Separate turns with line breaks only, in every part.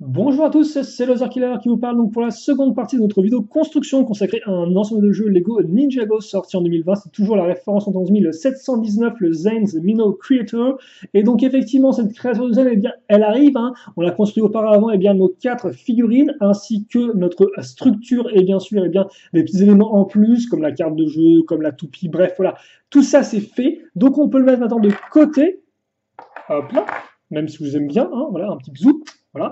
Bonjour à tous, c'est Lozer qui vous parle donc pour la seconde partie de notre vidéo construction consacrée à un ensemble de jeux Lego Ninjago sorti en 2020. C'est toujours la référence en 11 le Zane's Mino Creator. Et donc effectivement, cette création de Zane, eh bien, elle arrive. On a construit auparavant nos 4 figurines ainsi que notre structure et bien sûr des petits éléments en plus comme la carte de jeu, comme la toupie. Bref, voilà, tout ça c'est fait. Donc on peut le mettre maintenant de côté. Hop là, même si vous aimez bien, voilà, un petit bisou. Voilà.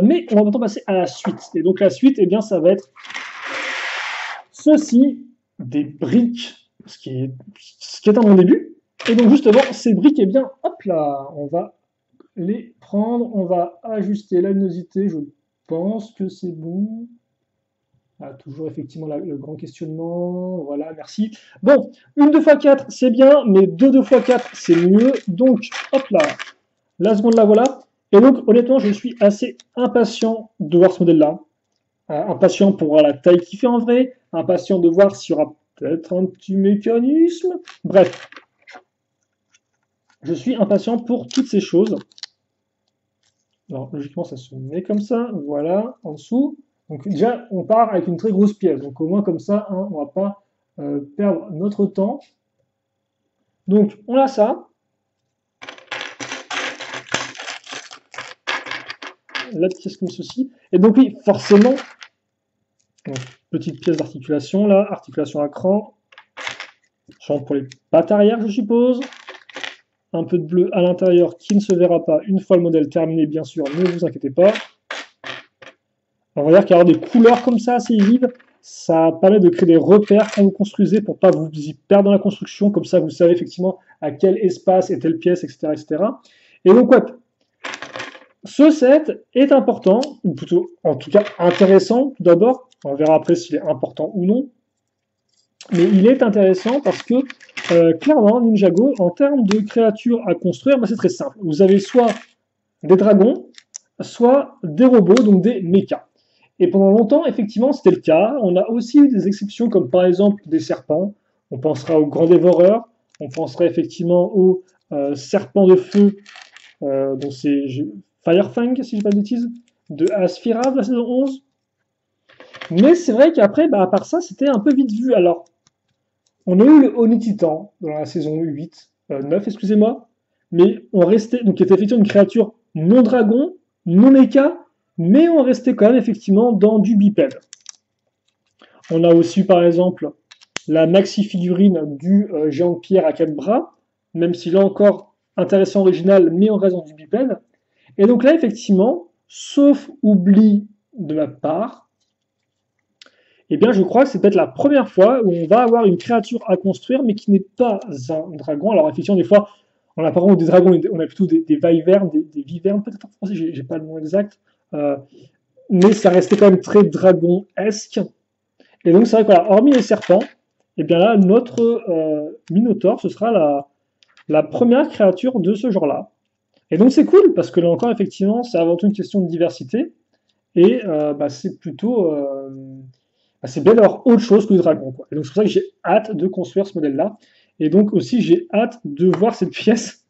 Mais on va maintenant passer à la suite. Et donc la suite, eh bien, ça va être ceci, des briques, ce qui est à mon début. Et donc justement, ces briques, eh bien, hop là, on va les prendre, on va ajuster la luminosité, je pense que c'est bon. Ah, toujours effectivement le grand questionnement, voilà, merci. Bon, une 2x4, c'est bien, mais deux 2x4, c'est mieux. Donc, hop là, la seconde la voilà. Et donc, honnêtement, je suis assez impatient de voir ce modèle-là. Impatient pour voir la taille qu'il fait en vrai. Impatient de voir s'il y aura peut-être un petit mécanisme. Bref, je suis impatient pour toutes ces choses. Alors, logiquement, ça se met comme ça. Voilà, en dessous. Donc, déjà, on part avec une très grosse pièce. Donc, au moins, comme ça, on ne va pas perdre notre temps. Donc, on a ça. La pièce comme ceci. Et donc, oui, forcément, donc, petite pièce d'articulation là, articulation à cran, champ pour les pattes arrière, je suppose. Un peu de bleu à l'intérieur qui ne se verra pas une fois le modèle terminé, bien sûr, ne vous inquiétez pas. On va dire qu'avoir des couleurs comme ça assez vives, ça permet de créer des repères quand vous construisez pour pas vous y perdre dans la construction. Comme ça, vous savez effectivement à quel espace est telle pièce, etc., etc. Et donc, ouais, ce set est important, ou plutôt, en tout cas, intéressant, tout d'abord. On verra après s'il est important ou non. Mais il est intéressant parce que, clairement, Ninjago, en termes de créatures à construire, bah, c'est très simple. Vous avez soit des dragons, soit des robots, donc des mechas. Et pendant longtemps, effectivement, c'était le cas. On a aussi eu des exceptions, comme par exemple des serpents. On pensera aux grands dévoreurs. On pensera effectivement aux serpents de feu, dont c'est Firefang, si je ne dis pas de bêtises, de Asphira de la saison 11. Mais c'est vrai qu'après, bah, à part ça, c'était un peu vite vu. Alors, on a eu le Oni Titan dans la saison 8, 9, excusez-moi, mais on restait, donc qui était effectivement une créature non dragon, non mecha, mais on restait quand même effectivement dans du bipède. On a aussi par exemple la maxi figurine du géant de pierre à 4 bras, même si là encore intéressant original, mais on reste dans du bipède. Et donc là effectivement, sauf oubli de ma part, eh bien, je crois que c'est peut-être la première fois où on va avoir une créature à construire, mais qui n'est pas un dragon. Alors, effectivement, des fois, on n'a pas vraiment des dragons, on a plutôt des vivernes, des vivernes, peut-être en français, j'ai pas le nom exact. Euh, mais ça restait quand même très dragon-esque. Et donc, c'est vrai que, voilà, hormis les serpents, et bien là, notre Minotaur, ce sera la première créature de ce genre-là. Et donc, c'est cool, parce que là encore, effectivement, c'est avant tout une question de diversité. Et bah, c'est plutôt. Bah, c'est bien d'avoir autre chose que le dragon, quoi. Et donc, c'est pour ça que j'ai hâte de construire ce modèle-là. Et donc, aussi, j'ai hâte de voir cette pièce.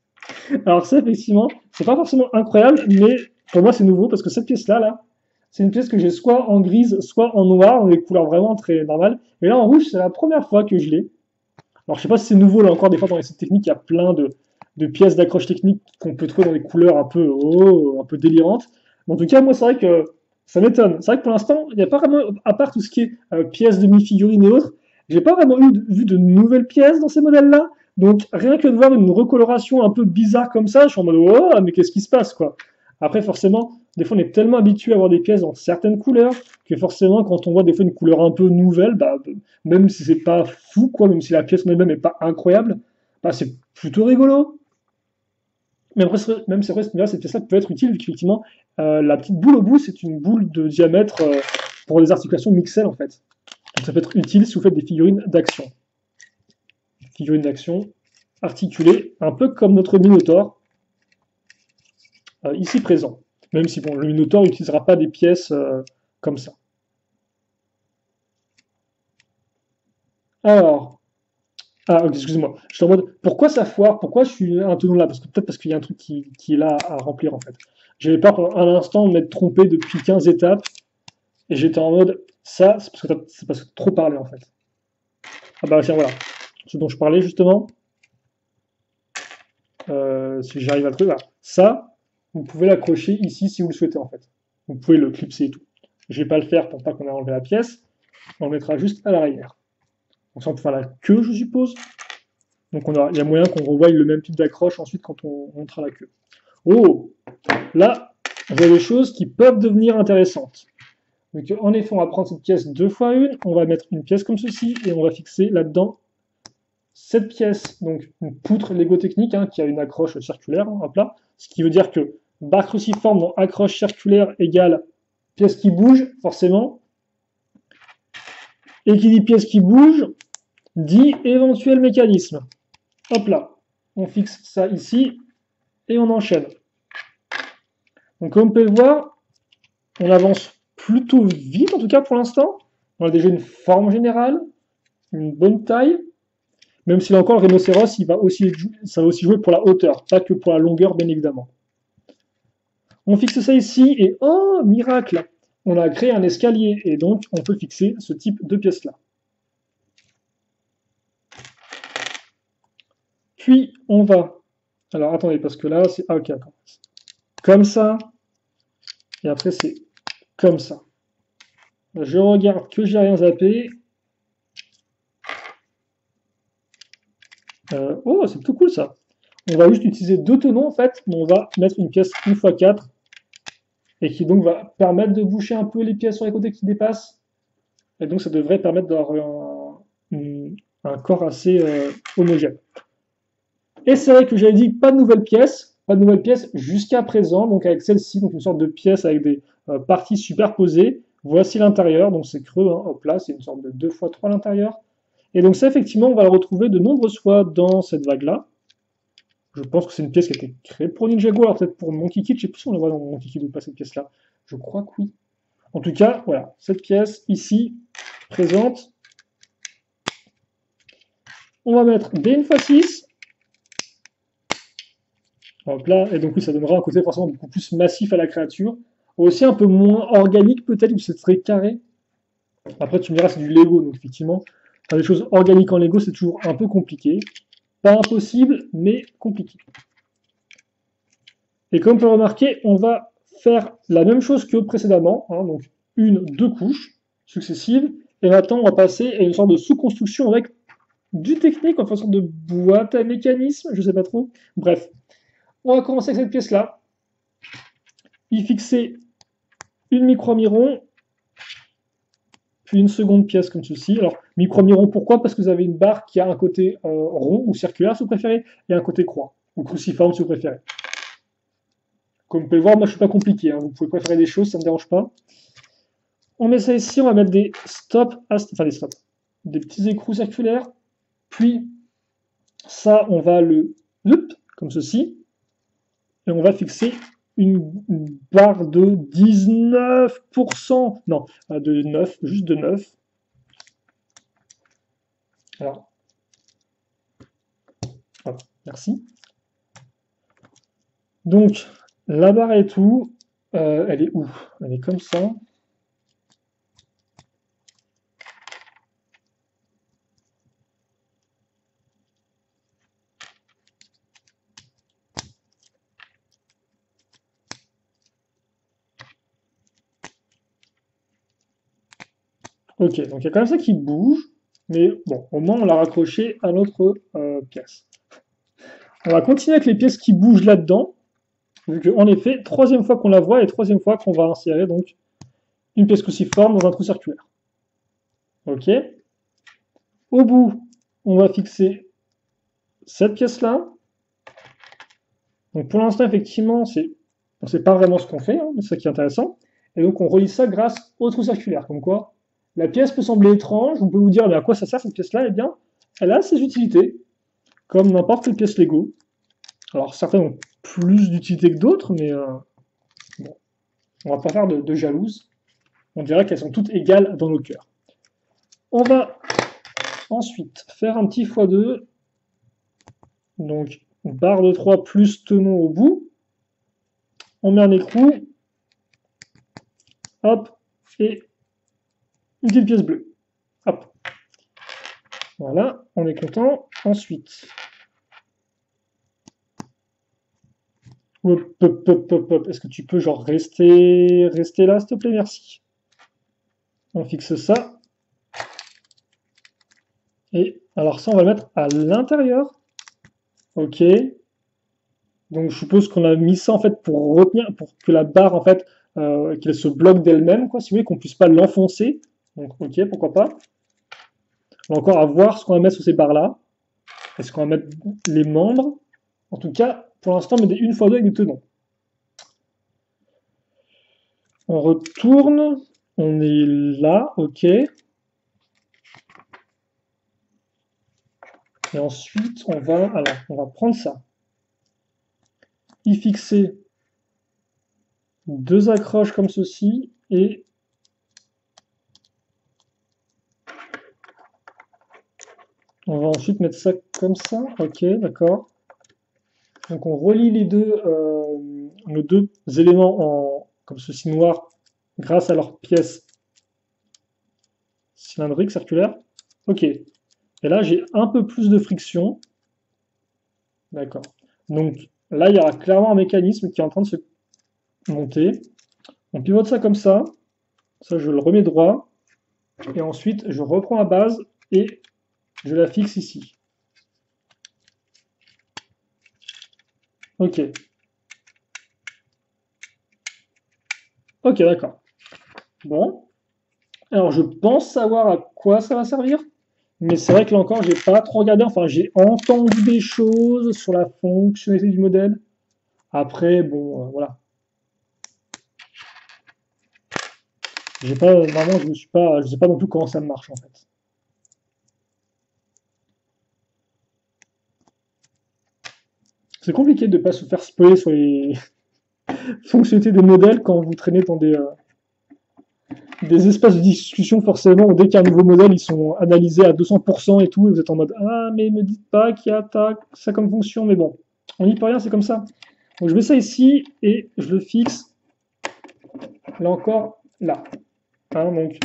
Alors, ça, effectivement, c'est pas forcément incroyable, mais pour moi, c'est nouveau parce que cette pièce-là, là, c'est une pièce que j'ai soit en grise, soit en noir, dans des couleurs vraiment très normales. Mais là, en rouge, c'est la première fois que je l'ai. Alors, je sais pas si c'est nouveau, là encore, des fois, dans les sites techniques, il y a plein de pièces d'accroche technique qu'on peut trouver dans des couleurs un peu délirantes. Mais en tout cas, moi, c'est vrai que ça m'étonne. C'est vrai que pour l'instant, il n'y a pas vraiment, à part tout ce qui est pièces de mi-figurines et autres, j'ai pas vraiment vu de nouvelles pièces dans ces modèles-là. Donc, rien que de voir une recoloration un peu bizarre comme ça, je suis en mode, oh, mais qu'est-ce qui se passe, quoi. Après, forcément, des fois, on est tellement habitué à avoir des pièces dans certaines couleurs que forcément, quand on voit des fois une couleur un peu nouvelle, bah, même si c'est pas fou, quoi, même si la pièce en elle-même est pas incroyable, bah, c'est plutôt rigolo. Mais après, même c'est vrai, cette pièce-là peut être utile, vu qu'effectivement, la petite boule au bout, c'est une boule de diamètre pour des articulations mixelles, en fait. Donc ça peut être utile si vous faites des figurines d'action. Figurines d'action articulées, un peu comme notre Minotaur, ici présent. Même si bon, le Minotaur n'utilisera pas des pièces comme ça. Alors, Ah, ok, excuse-moi. Je suis en mode, pourquoi ça foire? Pourquoi je suis un peu là? Parce que peut-être parce qu'il y a un truc qui est là à remplir, en fait. J'avais peur pendant un instant de m'être trompé depuis 15 étapes, et j'étais en mode, ça, c'est parce que trop parlé, en fait. Ah bah tiens, voilà. Ce dont je parlais, justement. Si j'arrive à le trouver, voilà. Ça, vous pouvez l'accrocher ici si vous le souhaitez, en fait. Vous pouvez le clipser et tout. Je vais pas le faire pour pas qu'on ait enlevé la pièce. On le mettra juste à l'arrière. Donc ça, on peut faire la queue, je suppose. Donc il y a moyen qu'on revoie le même type d'accroche ensuite quand on montrera la queue. Oh, là, il y a des choses qui peuvent devenir intéressantes. Donc en effet, on va prendre cette pièce 2x1, on va mettre une pièce comme ceci, et on va fixer là-dedans cette pièce, donc une poutre Lego technique, hein, qui a une accroche circulaire, hein, hop là, ce qui veut dire que barre cruciforme dans accroche circulaire égale pièce qui bouge, forcément, et qui dit pièce qui bouge, dit éventuel mécanisme. Hop là, on fixe ça ici, et on enchaîne. Donc comme vous pouvez le voir, on avance plutôt vite, en tout cas pour l'instant. On a déjà une forme générale, une bonne taille, même si là encore le rhinocéros, ça va aussi jouer pour la hauteur, pas que pour la longueur, bien évidemment. On fixe ça ici, et oh, miracle, on a créé un escalier, et donc on peut fixer ce type de pièce-là. Puis on va, alors attendez, parce que là, c'est, ah ok, d'accord. Comme ça, et après c'est comme ça. Je regarde que j'ai rien zappé. Oh, c'est plutôt cool ça. On va juste utiliser deux tenons en fait, mais on va mettre une pièce 1x4 et qui donc va permettre de boucher un peu les pièces sur les côtés qui dépassent. Et donc ça devrait permettre d'avoir un corps assez homogène. Et c'est vrai que j'avais dit pas de nouvelles pièces jusqu'à présent, donc avec celle-ci, donc une sorte de pièce avec des parties superposées. Voici l'intérieur, donc c'est creux, hein, hop là, c'est une sorte de 2x3 à l'intérieur. Et donc ça, effectivement, on va le retrouver de nombreuses fois dans cette vague-là. Je pense que c'est une pièce qui a été créée pour Ninjago, alors peut-être pour Monkey Kid, je sais plus si on la voit dans Monkey Kid ou pas cette pièce-là. Je crois que oui. En tout cas, voilà, cette pièce ici, présente. On va mettre des 1x6. Hop là, et donc oui, ça donnera un côté forcément beaucoup plus massif à la créature. Aussi un peu moins organique peut-être, où c'est très carré. Après, tu me diras, c'est du Lego, donc effectivement, faire des choses organiques en Lego, c'est toujours un peu compliqué. Pas impossible, mais compliqué. Et comme on peut remarquer, on va faire la même chose que précédemment, hein, donc deux couches successives, et maintenant on va passer à une sorte de sous-construction avec du technique, enfin une sorte de boîte à mécanisme, je sais pas trop. Bref, on va commencer avec cette pièce-là, y fixer une micro-miron, puis une seconde pièce comme ceci. Alors, micro-miron, pourquoi? Parce que vous avez une barre qui a un côté rond ou circulaire si vous préférez, et un côté croix, ou cruciforme si vous préférez. Comme vous pouvez le voir, moi je suis pas compliqué, hein. Vous pouvez préférer des choses, ça ne me dérange pas. On met ça ici, on va mettre des stops, enfin des stops, des petits écrous circulaires. Puis ça, on va le comme ceci, et on va fixer une barre de 19%, non, de 9, juste de 9. Alors, voilà, merci. Donc, la barre et tout, elle est où? Elle est comme ça. Ok, donc il y a quand même ça qui bouge, mais bon, au moins on l'a raccroché à notre pièce. On va continuer avec les pièces qui bougent là-dedans, vu qu'en effet, troisième fois qu'on la voit et troisième fois qu'on va insérer donc une pièce cruciforme dans un trou circulaire. Ok. Au bout, on va fixer cette pièce-là. Donc pour l'instant, effectivement, on ne sait pas vraiment ce qu'on fait, hein, mais c'est ça qui est intéressant. Et donc on relie ça grâce au trou circulaire. Comme quoi, la pièce peut sembler étrange, on peut vous dire mais à quoi ça sert cette pièce-là? Eh bien, elle a ses utilités, comme n'importe quelle pièce Lego. Alors certaines ont plus d'utilité que d'autres, mais bon, on va pas faire de jalouses. On dirait qu'elles sont toutes égales dans nos cœurs. On va Ensuite, faire un petit x2. Donc, barre de 3 plus tenon au bout. On met un écrou. Hop. Et une petite pièce bleue. Hop. Voilà, on est content. Ensuite. Hop, hop, hop, hop, hop. Est-ce que tu peux genre rester là, s'il te plaît, merci. On fixe ça. Et alors ça, on va le mettre à l'intérieur. Ok. Donc je suppose qu'on a mis ça en fait pour retenir, pour que la barre en fait, qu'elle se bloque d'elle-même, quoi, si vous voulez, qu'on puisse pas l'enfoncer. Donc ok, pourquoi pas. On va encore à voir ce qu'on va mettre sur ces barres-là. Est-ce qu'on va mettre les membres? En tout cas, pour l'instant, on met des 1x2 avec des tenons. On retourne. On est là, ok. Et ensuite, on va prendre ça. Y fixer deux accroches comme ceci et on va ensuite mettre ça comme ça. Ok, d'accord. Donc on relie nos deux éléments comme ceci noir grâce à leur pièce cylindrique, circulaire. Ok. Et là, j'ai un peu plus de friction. D'accord. Donc là, il y aura clairement un mécanisme qui est en train de se monter. On pivote ça comme ça. Ça, je le remets droit. Et ensuite, je reprends la base et je la fixe ici. Ok. Ok, d'accord. Bon. Alors, je pense savoir à quoi ça va servir. Mais c'est vrai que là encore, j'ai pas trop regardé. Enfin, j'ai entendu des choses sur la fonctionnalité du modèle. Après, bon, voilà. J'ai pas, vraiment, je sais pas non plus comment ça marche en fait. C'est compliqué de pas se faire spoiler sur les fonctionnalités des modèles quand vous traînez dans des espaces de discussion forcément où dès qu'il y a un nouveau modèle, ils sont analysés à 200% et tout, et vous êtes en mode ah mais me dites pas qu'il y a ça comme fonction, mais bon, on n'y peut rien, c'est comme ça. Donc je mets ça ici et je le fixe là encore là. Hein, donc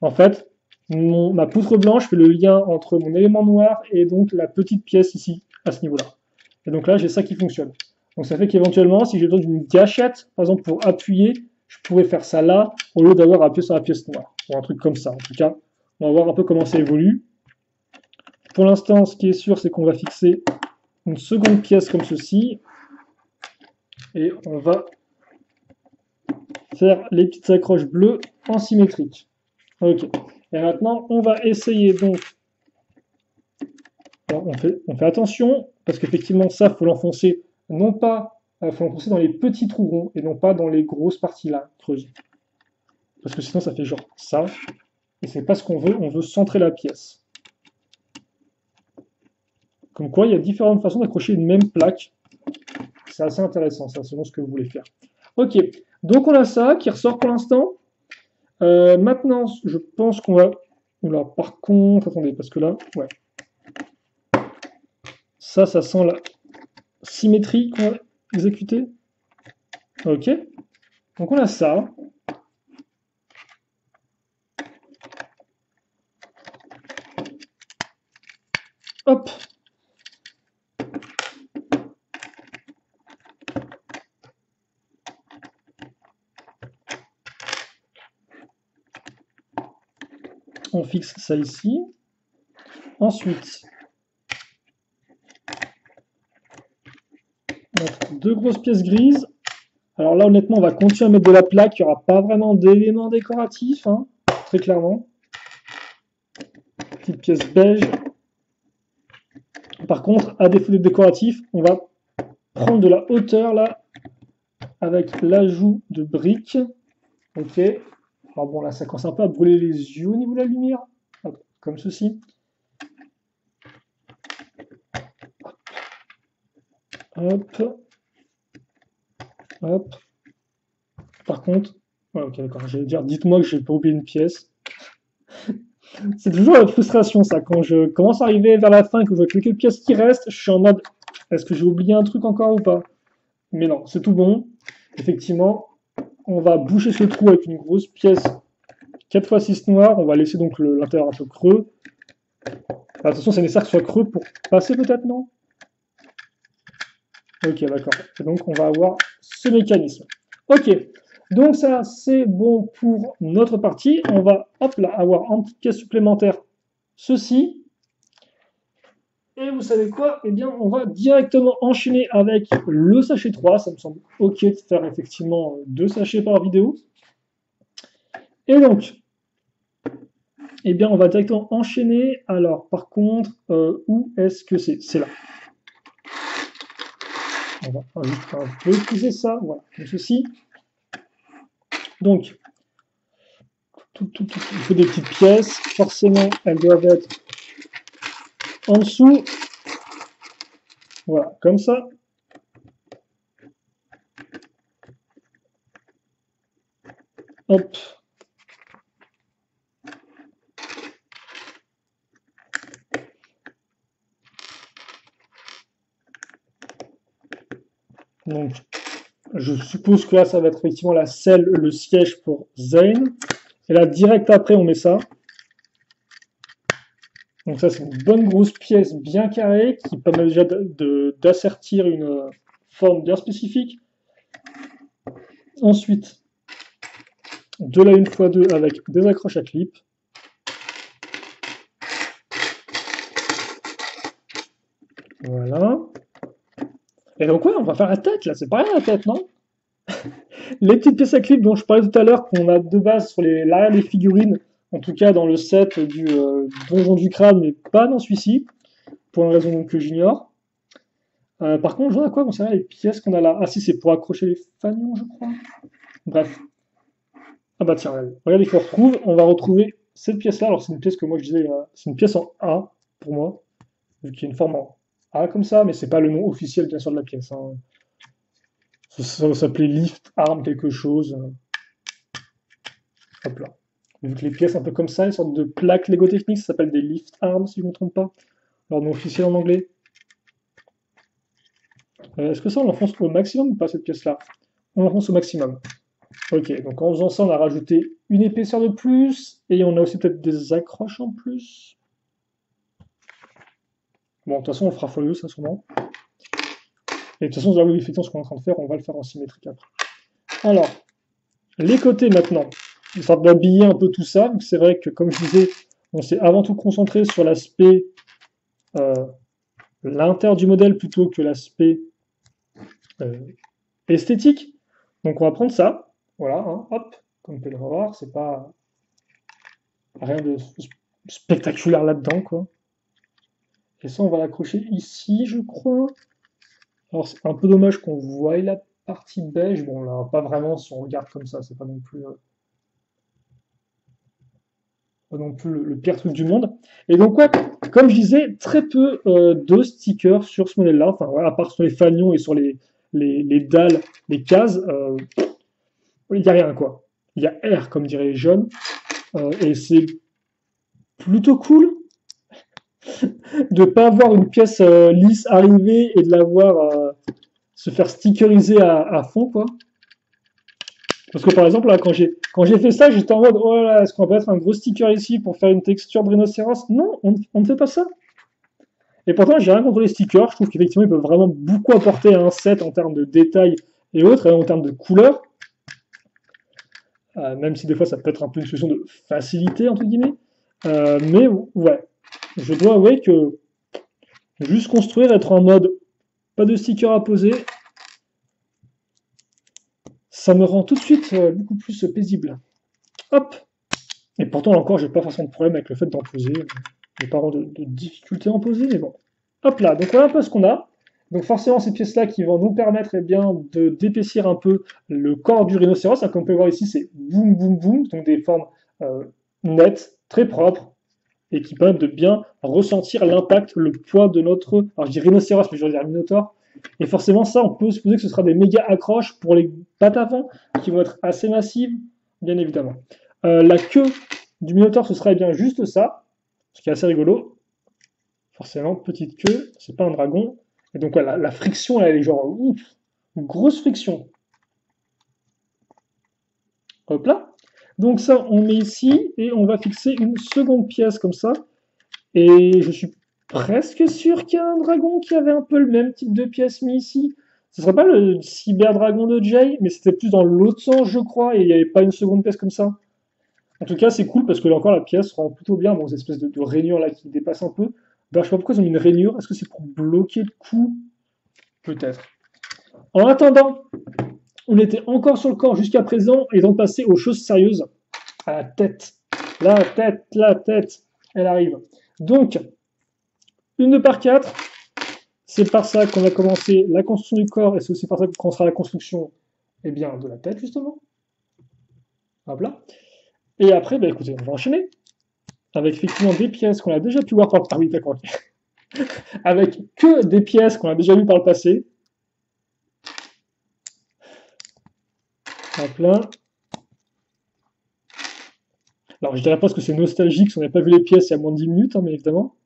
en fait, ma poutre blanche fait le lien entre mon élément noir et donc la petite pièce ici à ce niveau-là. Et donc là j'ai ça qui fonctionne. Donc ça fait qu'éventuellement si j'ai besoin d'une gâchette, par exemple pour appuyer, je pourrais faire ça là au lieu d'avoir à appuyer sur la pièce noire. Ou un truc comme ça. En tout cas, on va voir un peu comment ça évolue. Pour l'instant, ce qui est sûr, c'est qu'on va fixer une seconde pièce comme ceci. Et on va faire les petites accroches bleues en symétrique. Ok. Et maintenant, on va essayer donc. Alors, on fait attention, parce qu'effectivement, ça, il faut l'enfoncer, non pas, faut l'enfoncer dans les petits trous ronds et non pas dans les grosses parties là, creuses. Parce que sinon, ça fait genre ça. Et c'est pas ce qu'on veut centrer la pièce. Comme quoi, il y a différentes façons d'accrocher une même plaque. C'est assez intéressant, ça, selon ce que vous voulez faire. Ok, donc on a ça qui ressort pour l'instant. Maintenant, je pense qu'on va... Oula, par contre, attendez, parce que là, ouais. Ça sent la symétrie qu'on va exécuter. Ok, donc on a ça. Hop. On fixe ça ici. Ensuite, mettre deux grosses pièces grises. Alors là, honnêtement, on va continuer à mettre de la plaque. Il n'y aura pas vraiment d'éléments décoratifs, hein, très clairement. Petite pièce beige. Par contre, à défaut d'être décoratif, on va prendre de la hauteur là, avec l'ajout de briques. Ok. Alors bon, là, ça commence un peu à brûler les yeux au niveau de la lumière. Hop, comme ceci. Hop. Hop. Par contre, ouais, ok, d'accord. J'allais dire, dites-moi que j'ai pas oublié une pièce. C'est toujours la frustration, ça. Quand je commence à arriver vers la fin et que je vois quelques pièces qui restent, je suis en mode, est-ce que j'ai oublié un truc encore ou pas? Mais non, c'est tout bon. Effectivement, on va boucher ce trou avec une grosse pièce 4x6 noir. On va laisser donc l'intérieur un peu creux. Attention, c'est nécessaire que ce soit creux pour passer peut-être, non? Ok, d'accord. Et donc, on va avoir ce mécanisme. Ok, donc ça, c'est bon pour notre partie. On va, hop là, avoir en petite pièce supplémentaire ceci. Et vous savez quoi? Eh bien, on va directement enchaîner avec le sachet 3. Ça me semble ok de faire effectivement 2 sachets par vidéo. Et donc, eh bien, on va directement enchaîner. Alors, par contre, où est-ce que c'est? C'est là. On va juste un peu pousser ça. Voilà, comme ceci. Donc, il faut des petites pièces. Forcément, elles doivent être en dessous. Voilà, comme ça. Hop. Donc, je suppose que là, ça va être effectivement la selle, le siège pour Zane. Et là, direct après, on met ça. Donc ça, c'est une bonne grosse pièce bien carrée qui permet déjà d'assertir une forme bien spécifique. Ensuite, de la 1x2 avec des accroches à clip. Voilà. Et donc ouais, on va faire la tête là, c'est pas rien la tête, non? Les petites pièces à clip dont je parlais tout à l'heure, qu'on a de base sur l'arrière des figurines, en tout cas dans le set du Donjon du Crâne, mais pas dans celui-ci, pour une raison que j'ignore. Par contre, je vois à quoi vont servir les pièces qu'on a là. Ah si, c'est pour accrocher les fanions, je crois. Bref. Ah bah tiens, regardez qu'on retrouve. On va retrouver cette pièce-là. Alors c'est une pièce que moi je disais, c'est une pièce en A, pour moi, vu qu'il y a une forme en A comme ça, mais c'est pas le nom officiel bien sûr de la pièce. Hein. Ça va s'appeler Lift Arm quelque chose. Hop là. Vu que les pièces un peu comme ça, une sorte de plaque Lego Technics, ça s'appelle des Lift Arms si je ne me trompe pas. Leur nom officiel en anglais. Est-ce que ça on l'enfonce au maximum ou pas cette pièce-là? On l'enfonce au maximum. Ok, donc en faisant ça, on a rajouté une épaisseur de plus, et on a aussi peut-être des accroches en plus. Bon, de toute façon, on fera x2, ça, sûrement. Et de toute façon, oui, effectivement, ce qu'on est en train de faire, on va le faire en symétrique après. Alors, les côtés maintenant, histoire d'habiller un peu tout ça. Donc c'est vrai que, comme je disais, on s'est avant tout concentré sur l'aspect l'intérieur du modèle plutôt que l'aspect esthétique. Donc on va prendre ça, voilà, hein, hop, comme vous pouvez le voir, c'est pas rien de spectaculaire là-dedans, quoi. Et ça, on va l'accrocher ici, je crois. Alors c'est un peu dommage qu'on voie la partie beige. Bon, là, pas vraiment si on regarde comme ça, c'est pas non plus le pire truc du monde. Et donc, ouais, comme je disais, très peu de stickers sur ce modèle-là. Enfin, ouais, à part sur les fanions et sur les dalles, les cases, il n'y a rien, quoi. Il y a R, comme diraient les jeunes. Et c'est plutôt cool de pas avoir une pièce lisse arriver et de la voir se faire stickeriser à fond, quoi. Parce que par exemple, là, quand j'ai fait ça, j'étais en mode, oh là là, est-ce qu'on va mettre un gros sticker ici pour faire une texture de rhinocéros? Non, on ne fait pas ça. Et pourtant, j'ai rien contre les stickers. Je trouve qu'effectivement, ils peuvent vraiment beaucoup apporter à un set en termes de détails et autres, et en termes de couleurs. Même si des fois, ça peut être un peu une solution de facilité, entre guillemets. Mais ouais, je dois avouer que juste construire, être en mode pas de sticker à poser, ça me rend tout de suite beaucoup plus paisible. Hop. Et pourtant, encore, j'ai pas forcément de problème avec le fait d'en poser. J'ai pas vraiment de difficulté à en poser, mais bon. Hop là, donc voilà un peu ce qu'on a. Donc forcément, ces pièces-là qui vont nous permettre eh bien, d'épaissir un peu le corps du rhinocéros. Comme on peut voir ici, c'est boum, boum, boum, donc des formes nettes, très propres, et qui permettent de bien ressentir l'impact, le poids de notre... Alors je dis rhinocéros, mais je veux dire minotaure. Et forcément, ça, on peut supposer que ce sera des méga accroches pour les pattes avant, qui vont être assez massives, bien évidemment. La queue, Du Minotaure, ce sera bien juste ça, ce qui est assez rigolo. Forcément, petite queue, c'est pas un dragon. Et donc voilà, la friction, là, elle est genre ouf, une grosse friction. Hop là. Donc ça, on met ici et on va fixer une seconde pièce comme ça. Et je suis presque sûr qu'il y a un dragon qui avait un peu le même type de pièce mis ici. Ce serait pas le cyber-dragon de Jay, mais c'était plus dans l'autre sens, je crois, et il n'y avait pas une seconde pièce comme ça. En tout cas, c'est cool parce que là encore, la pièce rend plutôt bien. Bon, cette espèce de rainure là qui dépasse un peu. D'ailleurs, je sais pas pourquoi ils ont mis une rainure. Est-ce que c'est pour bloquer le coup? Peut-être. En attendant, on était encore sur le corps jusqu'à présent et donc passer aux choses sérieuses. À la tête. La tête. Elle arrive. Donc, une 2 par 4. C'est par ça qu'on a commencé la construction du corps et c'est aussi par ça qu'on commencera la construction eh bien, de la tête, justement. Hop là. Et après, bah, écoutez, on va enchaîner avec effectivement des pièces qu'on a déjà pu voir par le passé. Ah oui, d'accord, ok. Avec que des pièces qu'on a déjà vues par le passé. Hop là. Alors, je dirais pas que c'est nostalgique si on n'a pas vu les pièces il y a moins de 10 minutes, hein, mais évidemment.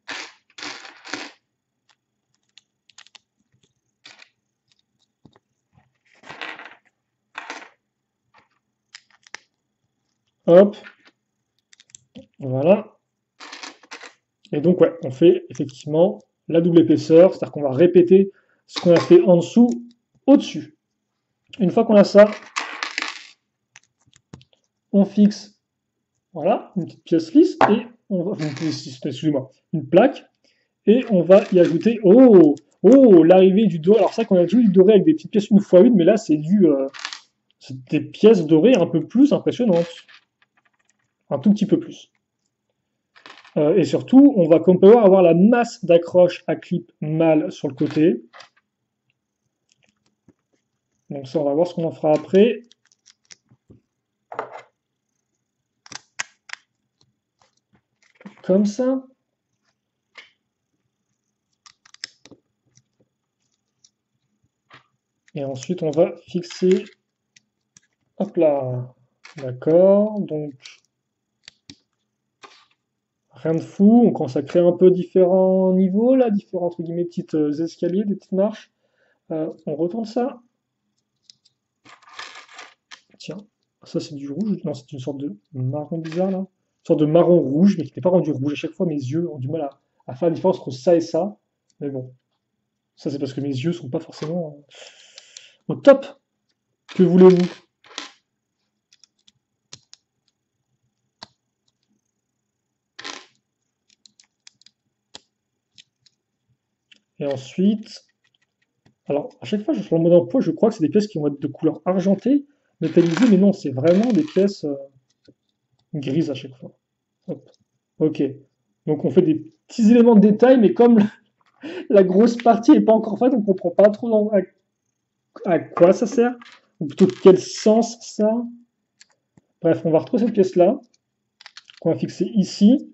Hop. Voilà. Et donc, ouais, on fait effectivement la double épaisseur, c'est-à-dire qu'on va répéter ce qu'on a fait en dessous, au-dessus. Une fois qu'on a ça, on fixe, voilà, une petite pièce lisse, et on va, excusez-moi, une plaque, et on va y ajouter, l'arrivée du doré. Alors ça, qu'on a toujours du doré avec des petites pièces une fois une, mais là, c'est des pièces dorées un peu plus impressionnantes. Un tout petit peu plus. Et surtout, on va comme pouvoir avoir la masse d'accroche à clip mâle sur le côté. Donc ça, on va voir ce qu'on en fera après. Comme ça. Et ensuite, on va fixer. Hop là. D'accord. Donc, rien de fou. On commence à créer un peu différents niveaux, là, différents entre guillemets petites escaliers, des petites marches. On retourne ça. Tiens, ça c'est du rouge. Non, c'est une sorte de marron bizarre là. Une sorte de marron rouge, mais qui n'est pas rendu rouge. À chaque fois, mes yeux ont du mal à faire la différence entre ça et ça. Mais bon, ça c'est parce que mes yeux sont pas forcément au top. Que voulez-vous? Et ensuite, alors à chaque fois, je fais le mode emploi, je crois que c'est des pièces qui vont être de couleur argentée, métallisée, mais non, c'est vraiment des pièces grises à chaque fois. Hop. Ok. Donc on fait des petits éléments de détail, mais comme la grosse partie n'est pas encore faite, on ne comprend pas trop à quoi ça sert, ou plutôt quel sens ça. Bref, on va retrouver cette pièce-là, qu'on va fixer ici.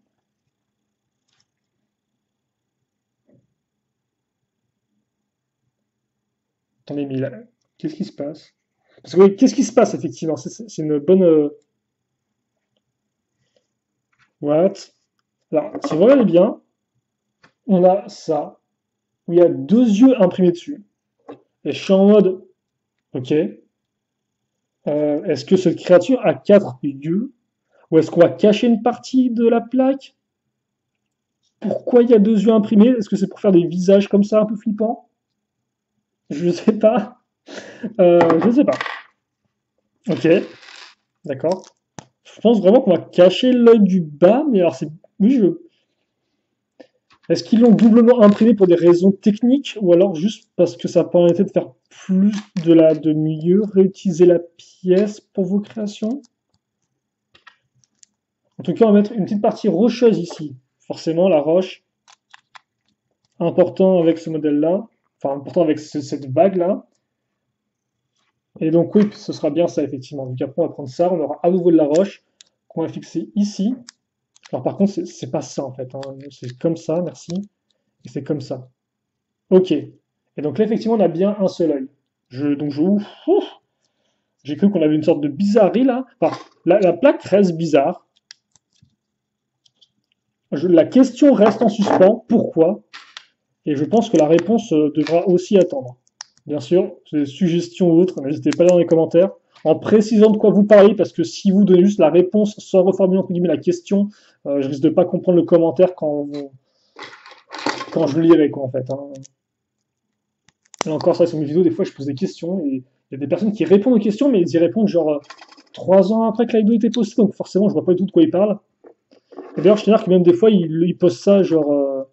Attendez, mais là, qu'est-ce qui se passe? Parce que oui, qu'est-ce qui se passe effectivement? C'est une bonne. What? Alors, si vous regardez bien, on a ça, où il y a deux yeux imprimés dessus. Et je suis en mode, ok, est-ce que cette créature a quatre yeux? Ou est-ce qu'on va cacher une partie de la plaque? Pourquoi il y a deux yeux imprimés? Est-ce que c'est pour faire des visages comme ça, un peu flippants? Je sais pas. Je sais pas. Ok, d'accord. Je pense vraiment qu'on va cacher l'œil du bas, mais alors c'est. Oui, je. Est-ce qu'ils l'ont doublement imprimé pour des raisons techniques ou alors juste parce que ça permettait de faire plus de mieux réutiliser la pièce pour vos créations? En tout cas, on va mettre une petite partie rocheuse ici. Forcément, la roche, important avec ce modèle-là, enfin important avec cette vague-là. Et donc oui, ce sera bien ça effectivement. Donc après, on va prendre ça, on aura à nouveau de la roche qu'on va fixer ici. Alors par contre, c'est pas ça en fait, hein. C'est comme ça, merci. Et c'est comme ça. Ok. Et donc là, effectivement, on a bien un seul œil. Donc j'ai cru qu'on avait une sorte de bizarrerie là. Enfin, la plaque reste bizarre. La question reste en suspens. Pourquoi? Et je pense que la réponse devra aussi attendre. Bien sûr, des suggestions ou autres, n'hésitez pas dans les commentaires, en précisant de quoi vous parlez, parce que si vous donnez juste la réponse sans reformuler entre guillemets la question, je risque de pas comprendre le commentaire quand je le lirai, quoi, en fait. Hein. Et encore ça, sur mes vidéos, des fois, je pose des questions, et il y a des personnes qui répondent aux questions, mais ils y répondent genre 3 ans après que la vidéo était postée, donc forcément, je vois pas du tout de quoi ils parlent. Et d'ailleurs, je tiens à dire que même des fois, ils postent ça genre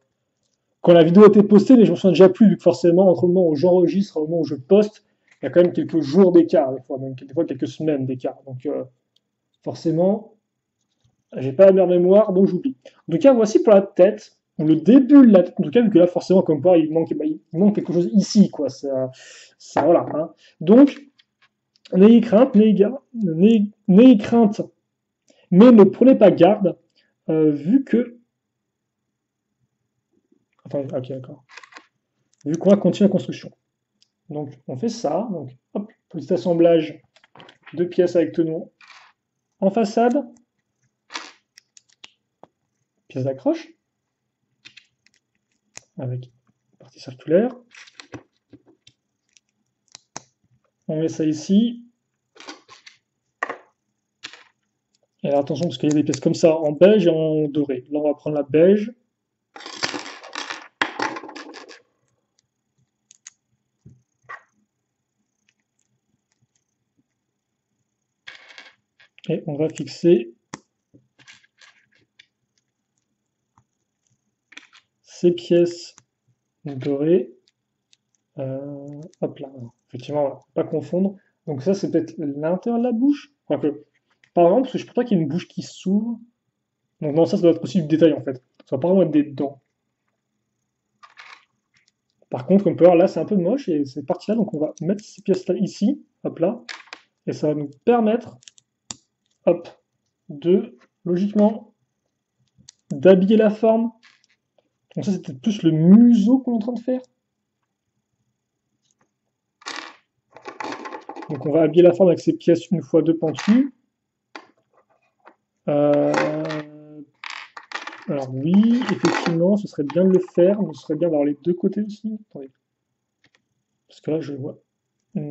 quand la vidéo a été postée, mais je m'en souviens déjà plus, vu que forcément, entre le moment où j'enregistre et le moment où je poste, il y a quand même quelques jours d'écart, des fois, même des fois quelques semaines d'écart. Donc forcément, j'ai pas la meilleure mémoire, donc j'oublie. En tout cas, voici pour la tête, le début de la tête. En tout cas, vu que là, forcément, comme quoi, il manque quelque chose ici, quoi. Ça voilà. Hein. Donc, n'ayez crainte, n'ayez crainte, mais ne prenez pas garde, vu que. Attendez, ok, d'accord. Vu qu'on va continuer la construction. Donc, on fait ça. Donc, hop, petit assemblage de pièces avec tenon en façade, pièce d'accroche avec partie circulaire. On met ça ici. Et alors attention parce qu'il y a des pièces comme ça en beige et en doré. Là on va prendre la beige. Et on va fixer ces pièces dorées. Hop là. Effectivement, voilà, pas confondre. Donc ça c'est peut-être l'intérieur de la bouche. Quoique, par exemple, parce que je pense pas qu'il y ait une bouche qui s'ouvre. Donc non, ça doit être aussi du détail en fait. Ça va pas vraiment être des dents. Par contre, on peut voir là, c'est un peu moche et c'est parti là, donc on va mettre ces pièces-là ici, hop là, et ça va nous permettre, hop, de, logiquement, d'habiller la forme. Donc ça, c'était plus le museau qu'on est en train de faire. Donc on va habiller la forme avec ces pièces une fois deux pentues. Alors oui, effectivement, ce serait bien de le faire, mais ce serait bien d'avoir les deux côtés aussi. Attendez. Parce que là, je vois pas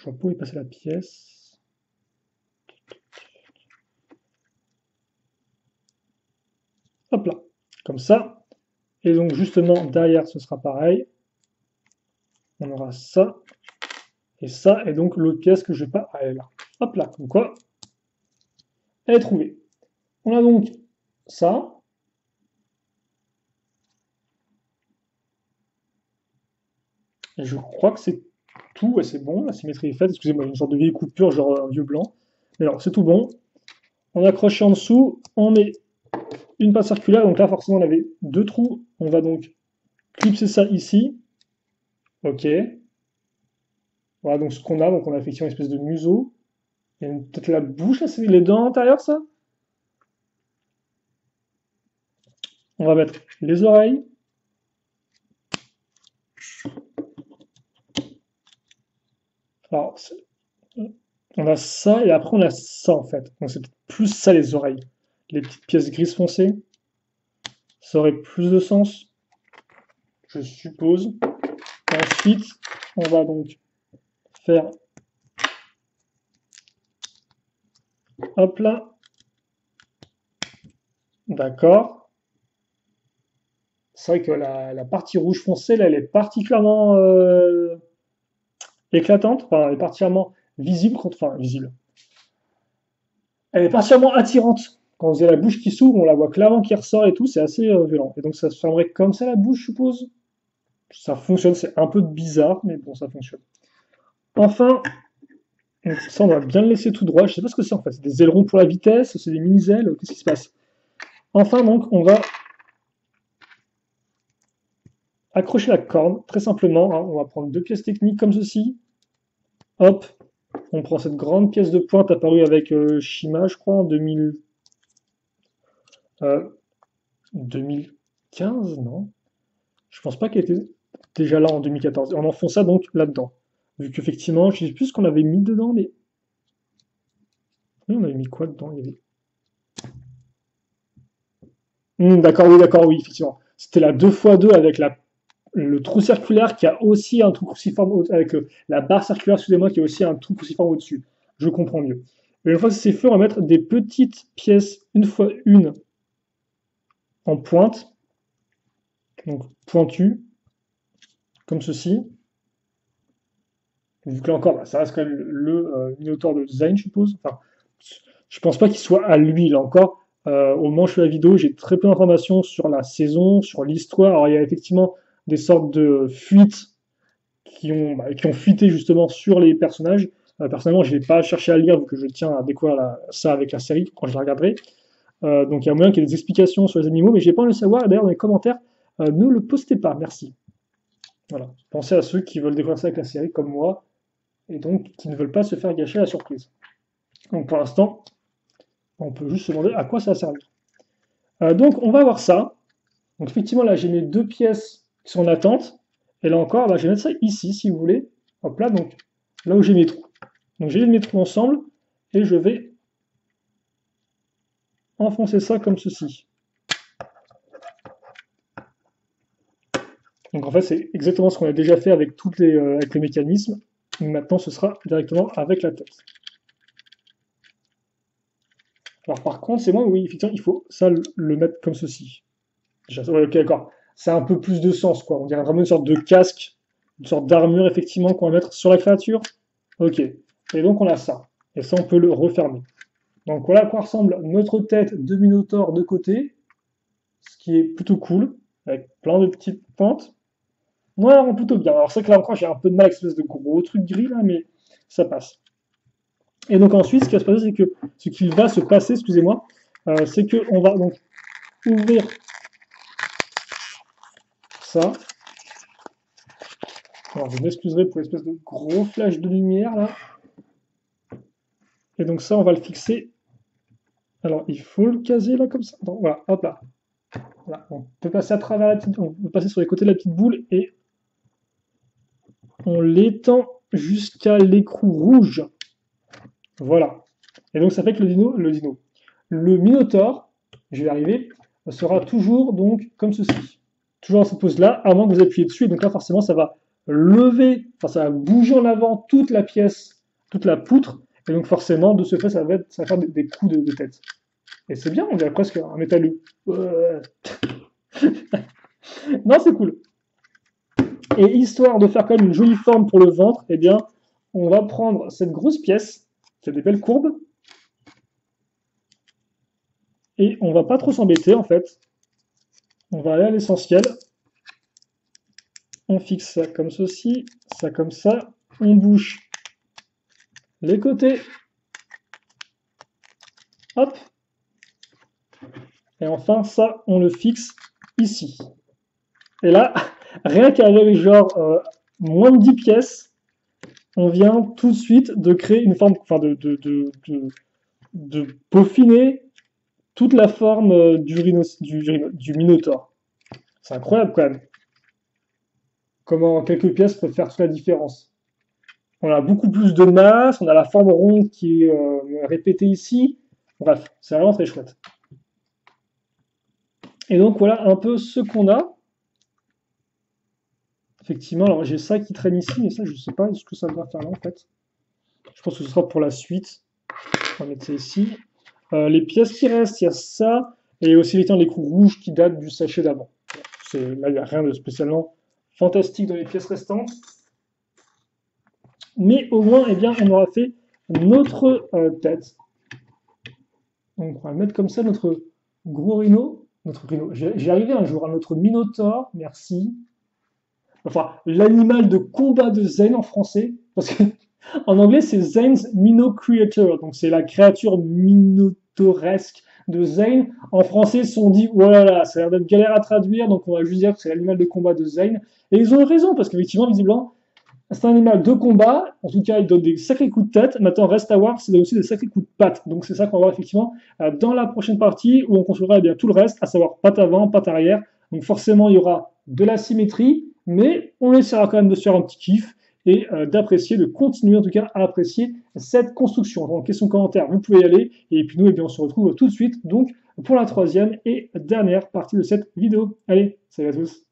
où est passée la pièce. Hop là, comme ça. Et donc justement, derrière, ce sera pareil. On aura ça et ça. Et donc l'autre pièce que je vais pas... Ah, elle est là. Hop là, comme quoi, elle est trouvée. On a donc ça. Et je crois que c'est tout. Ouais, c'est bon, la symétrie est faite. Excusez-moi, une sorte de vieille coupure, genre un vieux blanc. Mais alors, c'est tout bon. On accroche en dessous. On met une patte circulaire. Donc là, forcément, on avait deux trous. On va donc clipser ça ici. Ok. Voilà donc ce qu'on a. Donc on a effectivement une espèce de museau. Il y a peut-être la bouche, là, c'est les dents à l'intérieur, ça. On va mettre les oreilles. Alors, on a ça et après on a ça en fait. Donc c'est plus ça les oreilles. Les petites pièces grises foncées. Ça aurait plus de sens, je suppose. Ensuite, on va donc faire, hop là, d'accord. C'est vrai que la partie rouge foncée, là, elle est particulièrement éclatante, enfin, elle est particulièrement visible, enfin, visible. Elle est particulièrement attirante. Quand vous avez la bouche qui s'ouvre, on la voit clairement qui ressort et tout, c'est assez violent. Et donc ça se fermerait comme ça la bouche, je suppose. Ça fonctionne, c'est un peu bizarre, mais bon, ça fonctionne. Enfin, donc ça, on va bien le laisser tout droit. Je sais pas ce que c'est en fait. C'est des ailerons pour la vitesse, c'est des mini-ailes, qu'est-ce qui se passe? Enfin, donc, on va accrocher la corne, très simplement. Hein. On va prendre deux pièces techniques comme ceci. Hop, on prend cette grande pièce de pointe apparue avec Shima, je crois, en 2015, non? Je pense pas qu'elle était déjà là en 2014. Et on enfonce ça donc là-dedans. Vu qu'effectivement, je sais plus ce qu'on avait mis dedans, mais. Oui, on avait mis quoi dedans? Il y avait D'accord, oui, effectivement. C'était la 2x2 avec le trou circulaire qui a aussi un trou cruciforme avec la barre circulaire, excusez-moi, qui a aussi un trou cruciforme au-dessus. Je comprends mieux. Et une fois que c'est fait, on va mettre des petites pièces une fois une en pointe, donc pointues, comme ceci. Vu que là encore, bah, ça reste quand même le Minotaur de Zayn, je suppose. Enfin, je pense pas qu'il soit à lui, là encore. Au moment où je fais la vidéo, j'ai très peu d'informations sur la saison, sur l'histoire. Alors, il y a effectivement des sortes de fuites qui ont fuité justement sur les personnages. Personnellement, je n'ai pas cherché à lire, vu que je tiens à découvrir ça avec la série quand je la regarderai. Donc, il y a moyen qu'il y ait des explications sur les animaux, mais j'ai pas envie de le savoir. Et d'ailleurs, dans les commentaires, ne le postez pas, merci. Voilà. Pensez à ceux qui veulent découvrir ça avec la série, comme moi, et donc qui ne veulent pas se faire gâcher la surprise. Donc, pour l'instant, on peut juste se demander à quoi ça va servir. Donc, on va voir ça. Donc, effectivement, là, j'ai mes deux pièces qui sont en attente. Et là encore, bah, je vais mettre ça ici, si vous voulez. Hop là, donc là où j'ai mes trous. Donc, j'ai mes trous ensemble et je vais enfoncer ça comme ceci. Donc, en fait, c'est exactement ce qu'on a déjà fait avec avec les mécanismes. Maintenant, ce sera directement avec la tête. Alors, par contre, c'est moi, oui, effectivement, il faut ça le mettre comme ceci. Ouais, ok, d'accord. Ça a un peu plus de sens, quoi. On dirait vraiment une sorte de casque, une sorte d'armure, effectivement, qu'on va mettre sur la créature. Ok. Et donc, on a ça. Et ça, on peut le refermer. Donc, voilà à quoi ressemble notre tête de Minotaur de côté, ce qui est plutôt cool, avec plein de petites pentes. Ouais, plutôt bien. Alors, c'est que là encore, j'ai un peu de mal avec cette espèce de gros truc gris, là, mais ça passe. Et donc, ensuite, ce qui va se passer, c'est que ce qu'il va se passer, excusez-moi, c'est qu'on va donc ouvrir ça. Alors, vous m'excuserez pour l'espèce de gros flash de lumière là. Et donc ça, on va le fixer. Alors, il faut le caser là comme ça. Attends, voilà, hop là. Voilà. On peut passer à travers la petite. On peut passer sur les côtés de la petite boule et on l'étend jusqu'à l'écrou rouge. Voilà. Et donc ça fait que le Minotaur, je vais arriver, sera toujours donc comme ceci. Toujours dans cette pose-là, avant que vous appuyez dessus. Et donc là, forcément, ça va lever, enfin, ça va bouger en avant toute la pièce, toute la poutre. Et donc forcément, de ce fait, ça va faire des coups de tête. Et c'est bien, on dirait presque un métalleux. Non, c'est cool. Et histoire de faire quand même une jolie forme pour le ventre, eh bien, on va prendre cette grosse pièce, qui a des belles courbes, et on va pas trop s'embêter en fait. On va aller à l'essentiel. On fixe ça comme ceci, ça comme ça. On bouche les côtés. Hop. Et enfin, ça, on le fixe ici. Et là, rien qu'avec genre moins de 10 pièces, on vient tout de suite de créer une forme, enfin de peaufiner toute la forme du Minotaur. C'est incroyable quand même. Comment quelques pièces peuvent faire toute la différence. On a beaucoup plus de masse, on a la forme ronde qui est répétée ici. Bref, c'est vraiment très chouette. Et donc voilà un peu ce qu'on a. Effectivement, alors j'ai ça qui traîne ici, mais ça je sais pas ce que ça va faire là en fait. Je pense que ce sera pour la suite. On va mettre ça ici. Les pièces qui restent, il y a ça, et aussi les coups rouges qui datent du sachet d'avant. Là, il n'y a rien de spécialement fantastique dans les pièces restantes. Mais au moins, eh bien, on aura fait notre tête. Donc, on va mettre comme ça notre gros rhino. J'ai arrivé un jour à notre Minotaur, merci. Enfin, l'animal de combat de Zayn en français, parce que en anglais, c'est Zayn's Mino Creator, donc c'est la créature minotauresque de Zayn. En français, ils se sont dit, voilà, ça a l'air d'être galère à traduire, donc on va juste dire que c'est l'animal de combat de Zayn. Et ils ont raison, parce qu'effectivement, visiblement, c'est un animal de combat, en tout cas, il donne des sacrés coups de tête. Maintenant, reste à voir, c'est aussi des sacrés coups de patte. Donc c'est ça qu'on va voir effectivement dans la prochaine partie, où on construira eh bien, tout le reste, à savoir patte avant, patte arrière. Donc forcément, il y aura de la symétrie, mais on essaiera quand même de se faire un petit kiff. et d'apprécier, de continuer en tout cas à apprécier cette construction. Donc, question commentaire, vous pouvez y aller. Et puis nous, eh bien, on se retrouve tout de suite donc pour la troisième et dernière partie de cette vidéo. Allez, salut à tous.